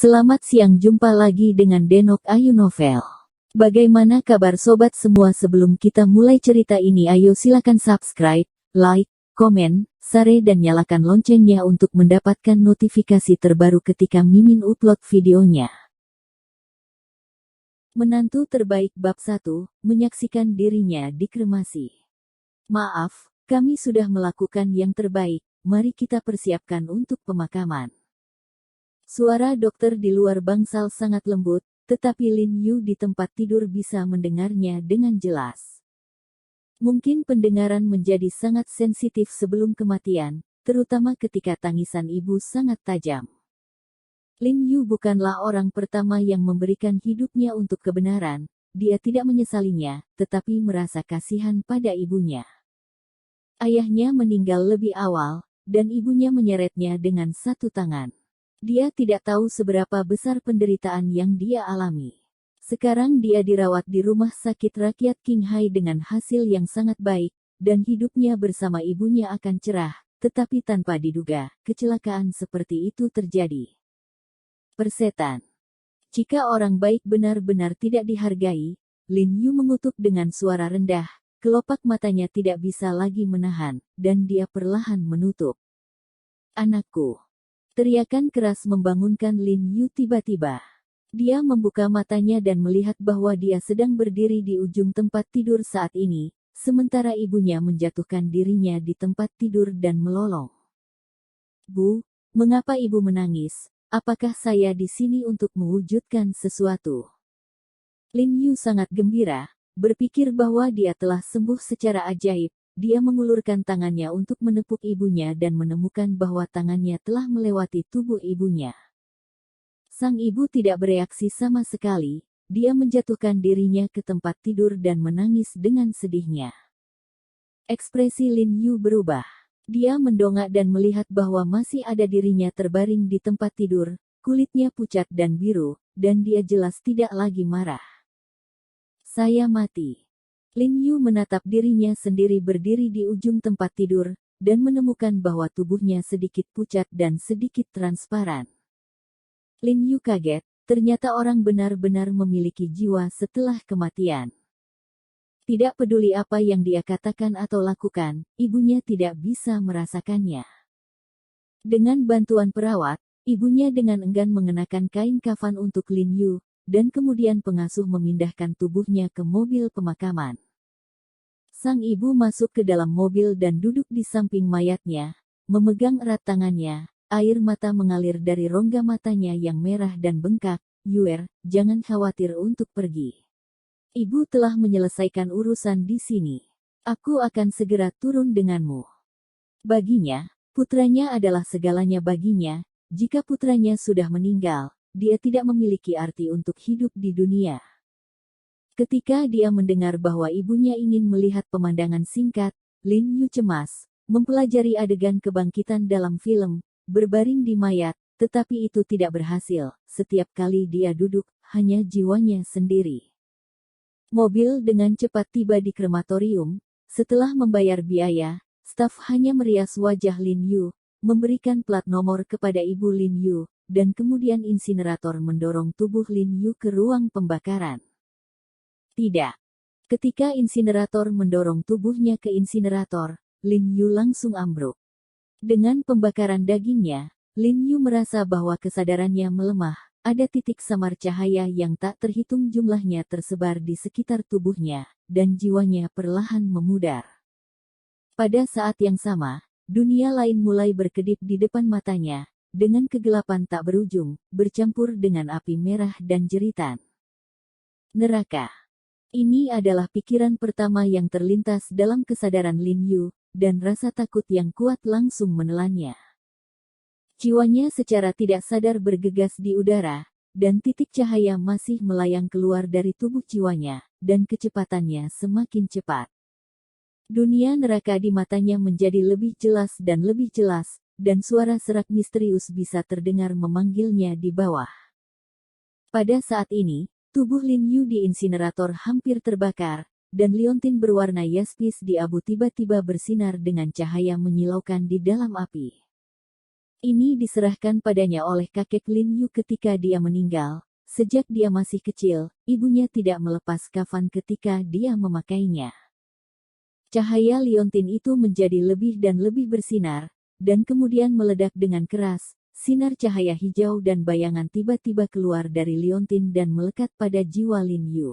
Selamat siang, jumpa lagi dengan Denok Ayu Novel. Bagaimana kabar sobat semua? Sebelum kita mulai cerita ini, ayo silakan subscribe, like, komen, share dan nyalakan loncengnya untuk mendapatkan notifikasi terbaru ketika Mimin upload videonya. Menantu terbaik bab 1, menyaksikan dirinya dikremasi. Maaf, kami sudah melakukan yang terbaik, mari kita persiapkan untuk pemakaman. Suara dokter di luar bangsal sangat lembut, tetapi Lin Yu di tempat tidur bisa mendengarnya dengan jelas. Mungkin pendengaran menjadi sangat sensitif sebelum kematian, terutama ketika tangisan ibu sangat tajam. Lin Yu bukanlah orang pertama yang memberikan hidupnya untuk kebenaran, dia tidak menyesalinya, tetapi merasa kasihan pada ibunya. Ayahnya meninggal lebih awal, dan ibunya menyeretnya dengan satu tangan. Dia tidak tahu seberapa besar penderitaan yang dia alami. Sekarang dia dirawat di rumah sakit rakyat Qinghai dengan hasil yang sangat baik, dan hidupnya bersama ibunya akan cerah, tetapi tanpa diduga, kecelakaan seperti itu terjadi. Persetan. Jika orang baik benar-benar tidak dihargai, Lin Yu mengutuk dengan suara rendah, kelopak matanya tidak bisa lagi menahan, dan dia perlahan menutup. Anakku. Teriakan keras membangunkan Lin Yu tiba-tiba. Dia membuka matanya dan melihat bahwa dia sedang berdiri di ujung tempat tidur saat ini, sementara ibunya menjatuhkan dirinya di tempat tidur dan melolong. Bu, mengapa ibu menangis? Apakah saya di sini untuk mewujudkan sesuatu? Lin Yu sangat gembira, berpikir bahwa dia telah sembuh secara ajaib. Dia mengulurkan tangannya untuk menepuk ibunya dan menemukan bahwa tangannya telah melewati tubuh ibunya. Sang ibu tidak bereaksi sama sekali, dia menjatuhkan dirinya ke tempat tidur dan menangis dengan sedihnya. Ekspresi Lin Yu berubah. Dia mendongak dan melihat bahwa masih ada dirinya terbaring di tempat tidur, kulitnya pucat dan biru, dan dia jelas tidak lagi marah. Saya mati. Lin Yu menatap dirinya sendiri berdiri di ujung tempat tidur, dan menemukan bahwa tubuhnya sedikit pucat dan sedikit transparan. Lin Yu kaget, ternyata orang benar-benar memiliki jiwa setelah kematian. Tidak peduli apa yang dia katakan atau lakukan, ibunya tidak bisa merasakannya. Dengan bantuan perawat, ibunya dengan enggan mengenakan kain kafan untuk Lin Yu, dan kemudian pengasuh memindahkan tubuhnya ke mobil pemakaman. Sang ibu masuk ke dalam mobil dan duduk di samping mayatnya, memegang erat tangannya, air mata mengalir dari rongga matanya yang merah dan bengkak. Yuer, jangan khawatir untuk pergi. Ibu telah menyelesaikan urusan di sini. Aku akan segera turun denganmu. Baginya, putranya adalah segalanya baginya. Jika putranya sudah meninggal, dia tidak memiliki arti untuk hidup di dunia. Ketika dia mendengar bahwa ibunya ingin melihat pemandangan singkat, Lin Yu cemas, mempelajari adegan kebangkitan dalam film, berbaring di mayat, tetapi itu tidak berhasil. Setiap kali dia duduk, hanya jiwanya sendiri. Mobil dengan cepat tiba di krematorium. Setelah membayar biaya, staf hanya merias wajah Lin Yu, memberikan plat nomor kepada ibu Lin Yu, dan kemudian insinerator mendorong tubuh Lin Yu ke ruang pembakaran. Tidak. Ketika insinerator mendorong tubuhnya ke insinerator, Lin Yu langsung ambruk. Dengan pembakaran dagingnya, Lin Yu merasa bahwa kesadarannya melemah, ada titik samar cahaya yang tak terhitung jumlahnya tersebar di sekitar tubuhnya, dan jiwanya perlahan memudar. Pada saat yang sama, dunia lain mulai berkedip di depan matanya, dengan kegelapan tak berujung, bercampur dengan api merah dan jeritan. Neraka. Ini adalah pikiran pertama yang terlintas dalam kesadaran Lin Yu, dan rasa takut yang kuat langsung menelannya. Jiwanya secara tidak sadar bergegas di udara, dan titik cahaya masih melayang keluar dari tubuh jiwanya, dan kecepatannya semakin cepat. Dunia neraka di matanya menjadi lebih jelas, dan suara serak misterius bisa terdengar memanggilnya di bawah. Pada saat ini, tubuh Lin Yu di insinerator hampir terbakar, dan liontin berwarna yaspis di abu tiba-tiba bersinar dengan cahaya menyilaukan di dalam api. Ini diserahkan padanya oleh kakek Lin Yu ketika dia meninggal. Sejak dia masih kecil, ibunya tidak melepas kafan ketika dia memakainya. Cahaya liontin itu menjadi lebih dan lebih bersinar, dan kemudian meledak dengan keras. Sinar cahaya hijau dan bayangan tiba-tiba keluar dari liontin dan melekat pada jiwa Lin Yu.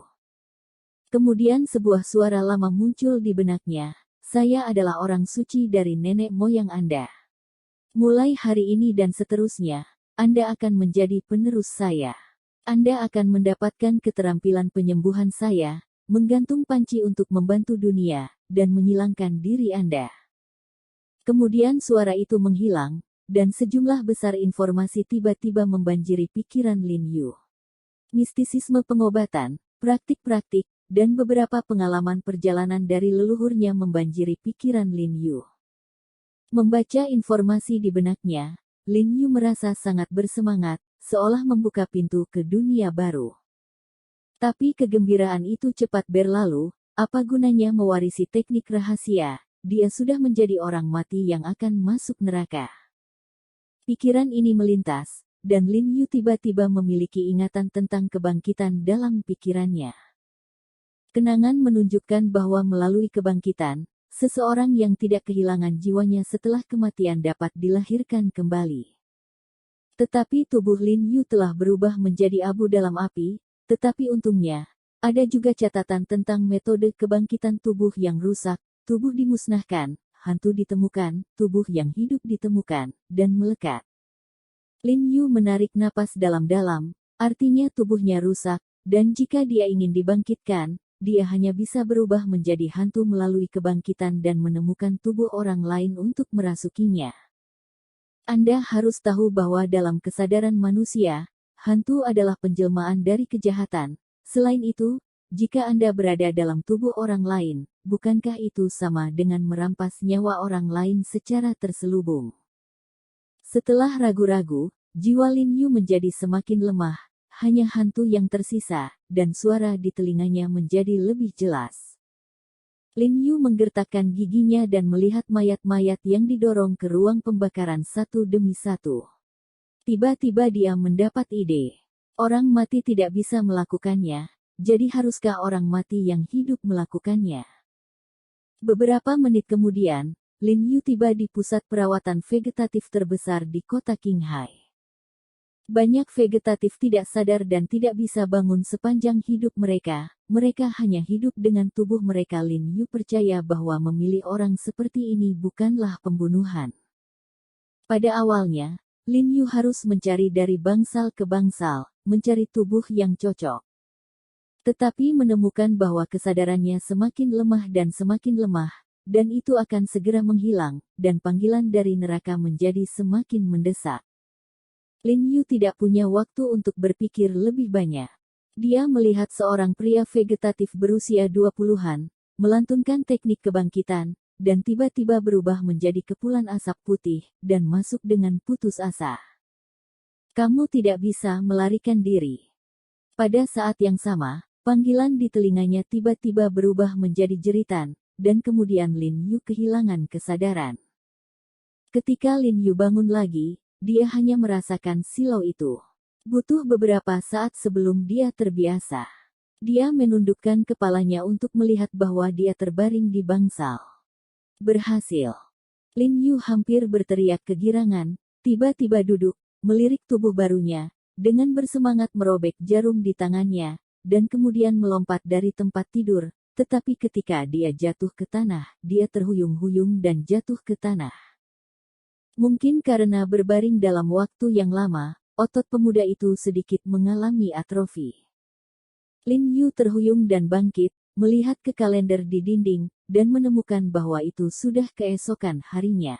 Kemudian sebuah suara lama muncul di benaknya. Saya adalah orang suci dari nenek moyang Anda. Mulai hari ini dan seterusnya, Anda akan menjadi penerus saya. Anda akan mendapatkan keterampilan penyembuhan saya, menggantung panci untuk membantu dunia, dan menyilangkan diri Anda. Kemudian suara itu menghilang, dan sejumlah besar informasi tiba-tiba membanjiri pikiran Lin Yu. Mistisisme pengobatan, praktik-praktik, dan beberapa pengalaman perjalanan dari leluhurnya membanjiri pikiran Lin Yu. Membaca informasi di benaknya, Lin Yu merasa sangat bersemangat, seolah membuka pintu ke dunia baru. Tapi kegembiraan itu cepat berlalu. Apa gunanya mewarisi teknik rahasia? Dia sudah menjadi orang mati yang akan masuk neraka. Pikiran ini melintas, dan Lin Yu tiba-tiba memiliki ingatan tentang kebangkitan dalam pikirannya. Kenangan menunjukkan bahwa melalui kebangkitan, seseorang yang tidak kehilangan jiwanya setelah kematian dapat dilahirkan kembali. Tetapi tubuh Lin Yu telah berubah menjadi abu dalam api, tetapi untungnya, ada juga catatan tentang metode kebangkitan tubuh yang rusak, tubuh dimusnahkan, hantu ditemukan, tubuh yang hidup ditemukan, dan melekat. Lin Yu menarik napas dalam-dalam, artinya tubuhnya rusak, dan jika dia ingin dibangkitkan, dia hanya bisa berubah menjadi hantu melalui kebangkitan dan menemukan tubuh orang lain untuk merasukinya. Anda harus tahu bahwa dalam kesadaran manusia, hantu adalah penjelmaan dari kejahatan. Selain itu, jika Anda berada dalam tubuh orang lain, bukankah itu sama dengan merampas nyawa orang lain secara terselubung? Setelah ragu-ragu, jiwa Lin Yu menjadi semakin lemah. Hanya hantu yang tersisa, dan suara di telinganya menjadi lebih jelas. Lin Yu menggertakkan giginya dan melihat mayat-mayat yang didorong ke ruang pembakaran satu demi satu. Tiba-tiba dia mendapat ide. Orang mati tidak bisa melakukannya, jadi haruskah orang mati yang hidup melakukannya? Beberapa menit kemudian, Lin Yu tiba di pusat perawatan vegetatif terbesar di kota Qinghai. Banyak vegetatif tidak sadar dan tidak bisa bangun sepanjang hidup mereka. Mereka hanya hidup dengan tubuh mereka. Lin Yu percaya bahwa memilih orang seperti ini bukanlah pembunuhan. Pada awalnya, Lin Yu harus mencari dari bangsal ke bangsal, mencari tubuh yang cocok. Tetapi menemukan bahwa kesadarannya semakin lemah, dan itu akan segera menghilang, dan panggilan dari neraka menjadi semakin mendesak. Lin Yu tidak punya waktu untuk berpikir lebih banyak. Dia melihat seorang pria vegetatif berusia 20-an, melantunkan teknik kebangkitan, dan tiba-tiba berubah menjadi kepulan asap putih, dan masuk dengan putus asa. Kamu tidak bisa melarikan diri. Pada saat yang sama, panggilan di telinganya tiba-tiba berubah menjadi jeritan, dan kemudian Lin Yu kehilangan kesadaran. Ketika Lin Yu bangun lagi, dia hanya merasakan silau itu. Butuh beberapa saat sebelum dia terbiasa. Dia menundukkan kepalanya untuk melihat bahwa dia terbaring di bangsal. Berhasil. Lin Yu hampir berteriak kegirangan, tiba-tiba duduk, melirik tubuh barunya, dengan bersemangat merobek jarum di tangannya, dan kemudian melompat dari tempat tidur, tetapi ketika dia jatuh ke tanah, dia terhuyung-huyung dan jatuh ke tanah. Mungkin karena berbaring dalam waktu yang lama, otot pemuda itu sedikit mengalami atrofi. Lin Yu terhuyung dan bangkit, melihat ke kalender di dinding, dan menemukan bahwa itu sudah keesokan harinya.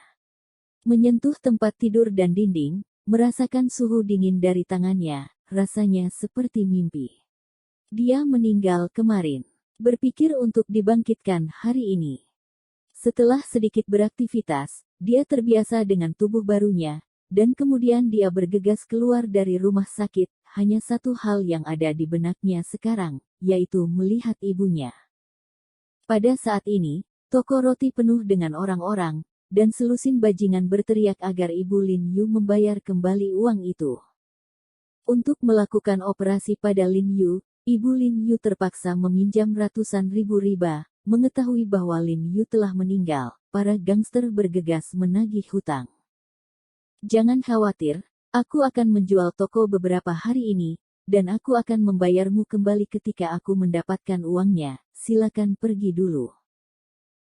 Menyentuh tempat tidur dan dinding, merasakan suhu dingin dari tangannya, rasanya seperti mimpi. Dia meninggal kemarin. Berpikir untuk dibangkitkan hari ini. Setelah sedikit beraktivitas, dia terbiasa dengan tubuh barunya, dan kemudian dia bergegas keluar dari rumah sakit. Hanya satu hal yang ada di benaknya sekarang, yaitu melihat ibunya. Pada saat ini, toko roti penuh dengan orang-orang, dan selusin bajingan berteriak agar Ibu Lin Yu membayar kembali uang itu. Untuk melakukan operasi pada Lin Yu, Ibu Lin Yu terpaksa meminjam ratusan ribu riba. Mengetahui bahwa Lin Yu telah meninggal, para gangster bergegas menagih hutang. Jangan khawatir, aku akan menjual toko beberapa hari ini, dan aku akan membayarmu kembali ketika aku mendapatkan uangnya, silakan pergi dulu.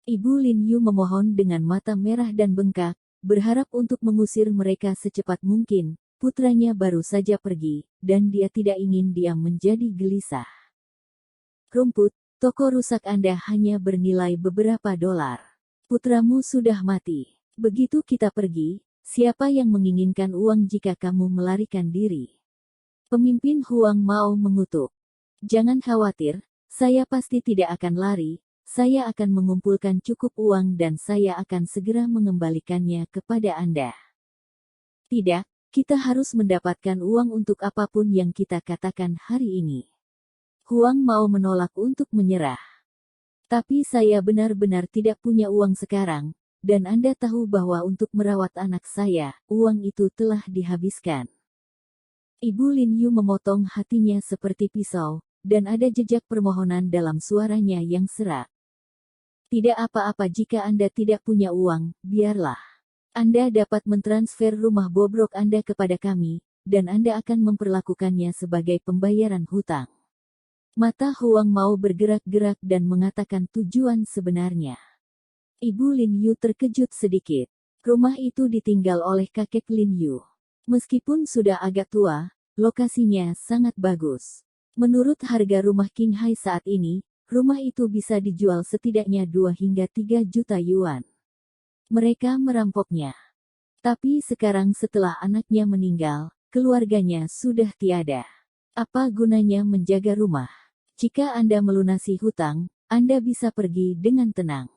Ibu Lin Yu memohon dengan mata merah dan bengkak, berharap untuk mengusir mereka secepat mungkin. Putranya baru saja pergi, dan dia tidak ingin dia menjadi gelisah. Rumput, toko rusak Anda hanya bernilai beberapa dolar. Putramu sudah mati. Begitu kita pergi, siapa yang menginginkan uang jika kamu melarikan diri? Pemimpin Huang Mao mengutuk. Jangan khawatir, saya pasti tidak akan lari. Saya akan mengumpulkan cukup uang dan saya akan segera mengembalikannya kepada Anda. Tidak, kita harus mendapatkan uang untuk apapun yang kita katakan hari ini. Huang Mao menolak untuk menyerah. Tapi saya benar-benar tidak punya uang sekarang, dan Anda tahu bahwa untuk merawat anak saya, uang itu telah dihabiskan. Ibu Lin Yu memotong hatinya seperti pisau, dan ada jejak permohonan dalam suaranya yang serak. Tidak apa-apa jika Anda tidak punya uang, biarlah. Anda dapat mentransfer rumah bobrok Anda kepada kami, dan Anda akan memperlakukannya sebagai pembayaran hutang. Mata Huang Mao bergerak-gerak dan mengatakan tujuan sebenarnya. Ibu Lin Yu terkejut sedikit. Rumah itu ditinggal oleh kakek Lin Yu. Meskipun sudah agak tua, lokasinya sangat bagus. Menurut harga rumah Qinghai saat ini, rumah itu bisa dijual setidaknya 2 hingga 3 juta yuan. Mereka merampoknya. Tapi sekarang setelah anaknya meninggal, keluarganya sudah tiada. Apa gunanya menjaga rumah? Jika Anda melunasi hutang, Anda bisa pergi dengan tenang.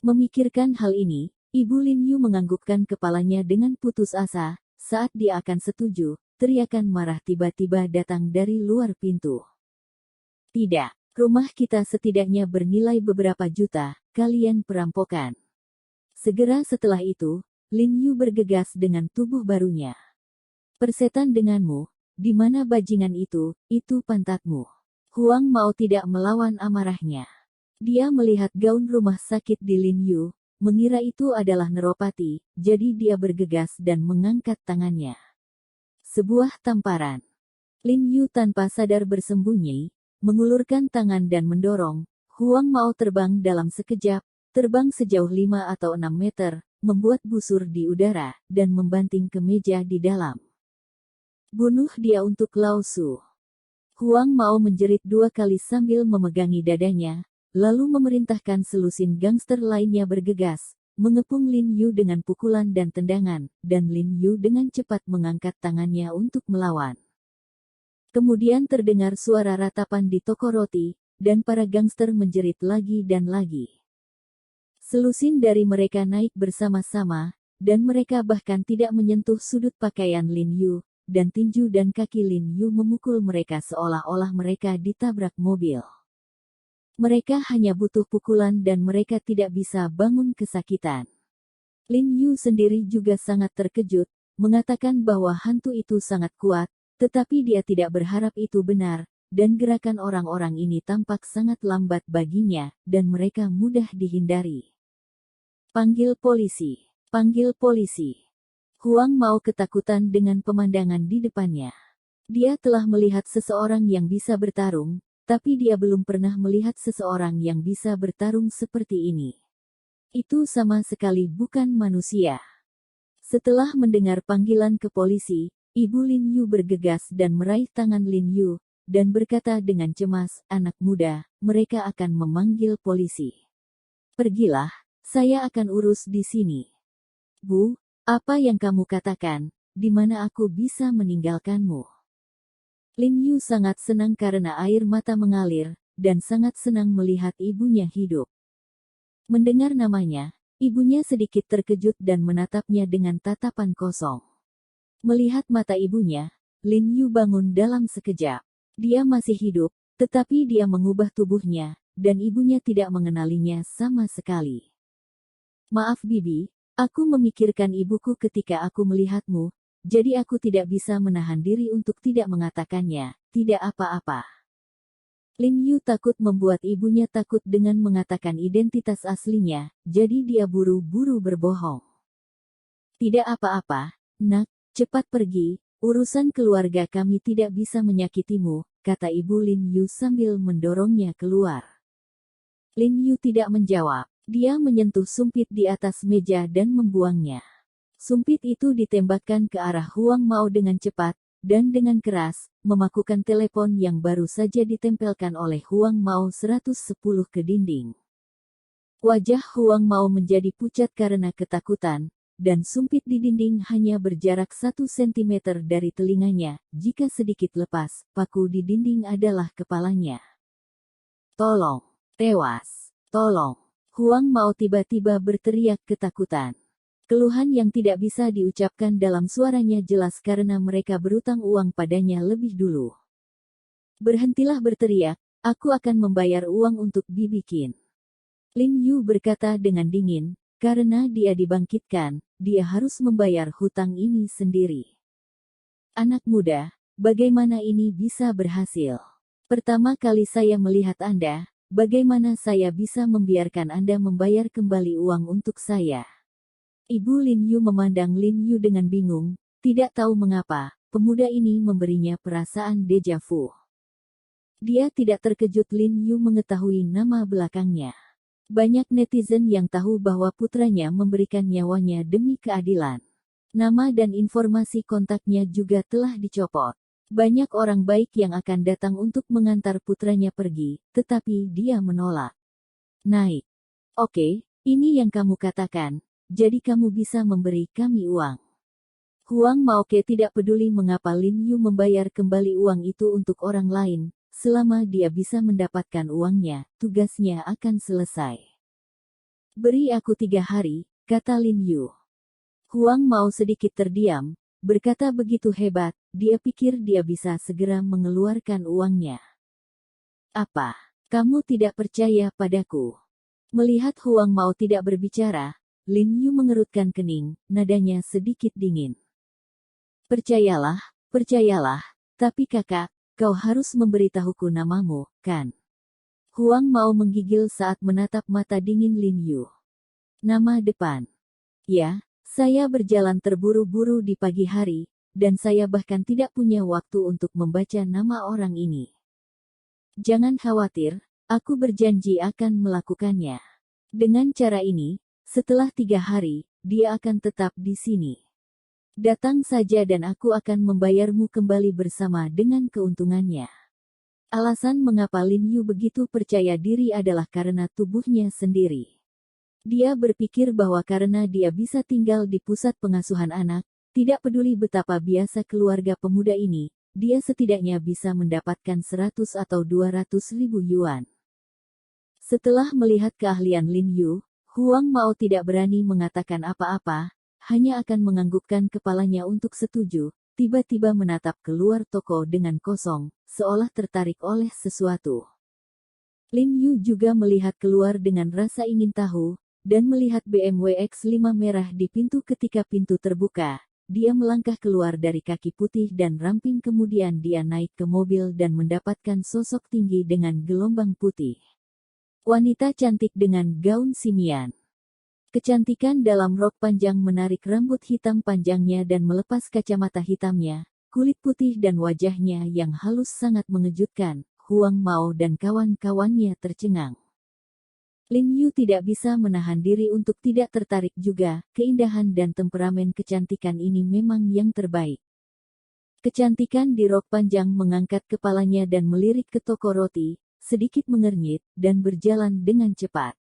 Memikirkan hal ini, Ibu Lin Yu menganggukkan kepalanya dengan putus asa. Saat dia akan setuju, teriakan marah tiba-tiba datang dari luar pintu. Tidak. Rumah kita setidaknya bernilai beberapa juta, kalian perampokan. Segera setelah itu, Lin Yu bergegas dengan tubuh barunya. Persetan denganmu, di mana bajingan itu pantatmu. Huang Mao tidak melawan amarahnya. Dia melihat gaun rumah sakit di Lin Yu, mengira itu adalah Neropati, jadi dia bergegas dan mengangkat tangannya. Sebuah tamparan. Lin Yu tanpa sadar bersembunyi, mengulurkan tangan dan mendorong. Huang Mao terbang dalam sekejap, terbang sejauh 5 atau 6 meter, membuat busur di udara, dan membanting ke meja di dalam. Bunuh dia untuk Lao Su. Huang Mao menjerit 2 kali sambil memegangi dadanya, lalu memerintahkan selusin gangster lainnya bergegas, mengepung Lin Yu dengan pukulan dan tendangan, dan Lin Yu dengan cepat mengangkat tangannya untuk melawan. Kemudian terdengar suara ratapan di toko roti, dan para gangster menjerit lagi dan lagi. Selusin dari mereka naik bersama-sama, dan mereka bahkan tidak menyentuh sudut pakaian Lin Yu, dan tinju dan kaki Lin Yu memukul mereka seolah-olah mereka ditabrak mobil. Mereka hanya butuh pukulan dan mereka tidak bisa bangun kesakitan. Lin Yu sendiri juga sangat terkejut, mengatakan bahwa hantu itu sangat kuat, tetapi dia tidak berharap itu benar, dan gerakan orang-orang ini tampak sangat lambat baginya, dan mereka mudah dihindari. Panggil polisi. Panggil polisi. Huang Mao ketakutan dengan pemandangan di depannya. Dia telah melihat seseorang yang bisa bertarung, tapi dia belum pernah melihat seseorang yang bisa bertarung seperti ini. Itu sama sekali bukan manusia. Setelah mendengar panggilan ke polisi, Ibu Lin Yu bergegas dan meraih tangan Lin Yu, dan berkata dengan cemas, "Anak muda, mereka akan memanggil polisi. Pergilah, saya akan urus di sini." "Bu, apa yang kamu katakan? Di mana aku bisa meninggalkanmu?" Lin Yu sangat senang karena air mata mengalir, dan sangat senang melihat ibunya hidup. Mendengar namanya, ibunya sedikit terkejut dan menatapnya dengan tatapan kosong. Melihat mata ibunya, Lin Yu bangun dalam sekejap. Dia masih hidup, tetapi dia mengubah tubuhnya, dan ibunya tidak mengenalinya sama sekali. "Maaf Bibi, Aku memikirkan ibuku ketika aku melihatmu, jadi aku tidak bisa menahan diri untuk tidak mengatakannya, tidak apa-apa. Lin Yu takut membuat ibunya takut dengan mengatakan identitas aslinya, jadi dia buru-buru berbohong. Tidak apa-apa, nak, cepat pergi, urusan keluarga kami tidak bisa menyakitimu, kata ibu Lin Yu sambil mendorongnya keluar. Lin Yu tidak menjawab, dia menyentuh sumpit di atas meja dan membuangnya. Sumpit itu ditembakkan ke arah Huang Mao dengan cepat, dan dengan keras, memakukan telepon yang baru saja ditempelkan oleh Huang Mao 110 ke dinding. Wajah Huang Mao menjadi pucat karena ketakutan, dan sumpit di dinding hanya berjarak 1 cm dari telinganya, jika sedikit lepas, paku di dinding adalah kepalanya. Tolong, tewas, tolong. Huang Mao tiba-tiba berteriak ketakutan. Keluhan yang tidak bisa diucapkan dalam suaranya jelas karena mereka berutang uang padanya lebih dulu. Berhentilah berteriak, aku akan membayar uang untuk dibikin. Lin Yu berkata dengan dingin, karena dia dibangkitkan, dia harus membayar hutang ini sendiri. Anak muda, bagaimana ini bisa berhasil? Pertama kali saya melihat Anda, bagaimana saya bisa membiarkan Anda membayar kembali uang untuk saya? Ibu Lin Yu memandang Lin Yu dengan bingung, tidak tahu mengapa, pemuda ini memberinya perasaan deja vu. Dia tidak terkejut Lin Yu mengetahui nama belakangnya. Banyak netizen yang tahu bahwa putranya memberikan nyawanya demi keadilan. Nama dan informasi kontaknya juga telah dicopot. Banyak orang baik yang akan datang untuk mengantar putranya pergi, tetapi dia menolak. Naik. Oke, ini yang kamu katakan. Jadi kamu bisa memberi kami uang. Huang Maoke tidak peduli mengapa Lin Yu membayar kembali uang itu untuk orang lain, selama dia bisa mendapatkan uangnya, tugasnya akan selesai. Beri aku 3 hari, kata Lin Yu. Huang Mao sedikit terdiam, berkata begitu hebat, dia pikir dia bisa segera mengeluarkan uangnya. Apa? Kamu tidak percaya padaku? Melihat Huang Mao tidak berbicara, Lin Yu mengerutkan kening, nadanya sedikit dingin. Percayalah, tapi kakak, kau harus memberitahuku namamu, kan? Huang Mao menggigil saat menatap mata dingin Lin Yu. Nama depan. Ya, saya berjalan terburu-buru di pagi hari, dan saya bahkan tidak punya waktu untuk membaca nama orang ini. Jangan khawatir, aku berjanji akan melakukannya. Dengan cara ini, setelah 3 hari, dia akan tetap di sini. Datang saja dan aku akan membayarmu kembali bersama dengan keuntungannya. Alasan mengapa Lin Yu begitu percaya diri adalah karena tubuhnya sendiri. Dia berpikir bahwa karena dia bisa tinggal di pusat pengasuhan anak, tidak peduli betapa biasa keluarga pemuda ini, dia setidaknya bisa mendapatkan 100 atau 200 ribu yuan. Setelah melihat keahlian Lin Yu, Huang Mao tidak berani mengatakan apa-apa, hanya akan menganggukkan kepalanya untuk setuju, tiba-tiba menatap keluar toko dengan kosong, seolah tertarik oleh sesuatu. Lin Yu juga melihat keluar dengan rasa ingin tahu, dan melihat BMW X5 merah di pintu ketika pintu terbuka. Dia melangkah keluar dari kaki putih dan ramping kemudian dia naik ke mobil dan mendapatkan sosok tinggi dengan gelombang putih. Wanita cantik dengan gaun simian. Kecantikan dalam rok panjang menarik rambut hitam panjangnya dan melepas kacamata hitamnya, kulit putih dan wajahnya yang halus sangat mengejutkan. Huang Mao dan kawan-kawannya tercengang. Lin Yu tidak bisa menahan diri untuk tidak tertarik juga, keindahan dan temperamen kecantikan ini memang yang terbaik. Kecantikan di rok panjang mengangkat kepalanya dan melirik ke toko roti, sedikit mengernyit, dan berjalan dengan cepat.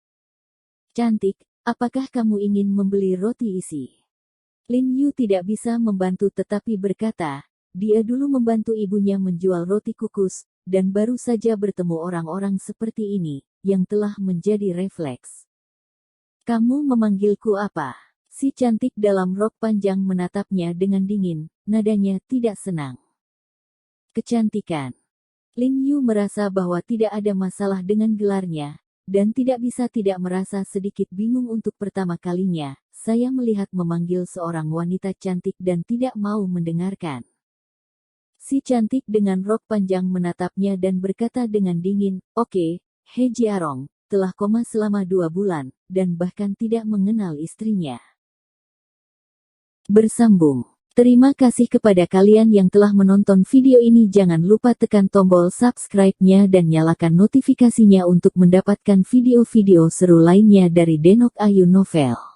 Cantik, apakah kamu ingin membeli roti isi? Lin Yu tidak bisa membantu tetapi berkata, dia dulu membantu ibunya menjual roti kukus, dan baru saja bertemu orang-orang seperti ini, yang telah menjadi refleks. Kamu memanggilku apa? Si cantik dalam rok panjang menatapnya dengan dingin, nadanya tidak senang. Kecantikan. Lin Yu merasa bahwa tidak ada masalah dengan gelarnya, Dan tidak bisa tidak merasa sedikit bingung untuk pertama kalinya, saya melihat memanggil seorang wanita cantik dan tidak mau mendengarkan. Si cantik dengan rok panjang menatapnya dan berkata dengan dingin, "Oke, He Jiarong, telah koma selama 2 bulan, dan bahkan tidak mengenal istrinya." Bersambung. Terima kasih kepada kalian yang telah menonton video ini. Jangan lupa tekan tombol subscribe-nya dan nyalakan notifikasinya untuk mendapatkan video-video seru lainnya dari Denok Ayu Novel.